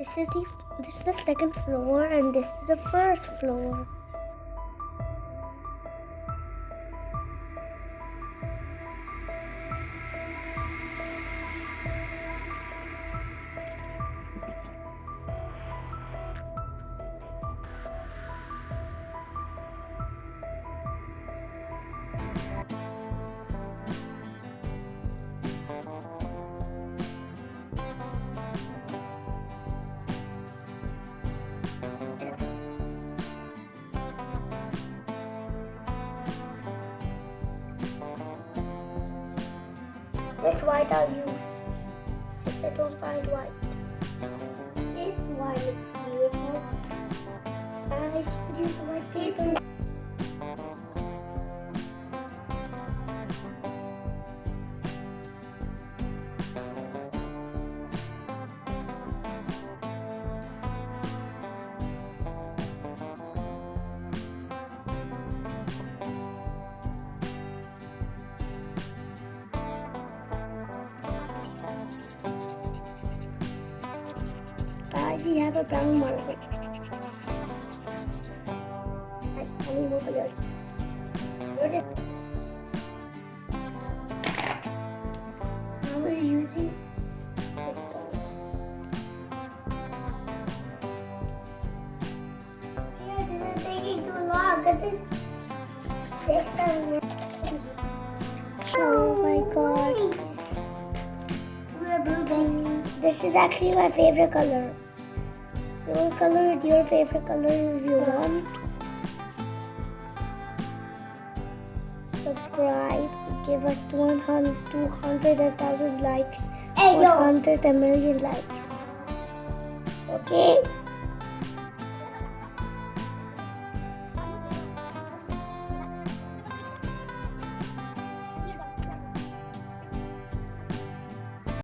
This is the second floor, and this is the first floor. This white I'll use, since I don't find white. Since it's white, it's beautiful. And I should use white paper. We have a brown marble. I need more color. Now we're using this color. Yeah, this is taking too long. This takes time. Oh my god. We're blue. This is actually my favorite color. Your color, your favorite color if you want. Subscribe, give us 200,000 likes, or 100 million likes. Okay?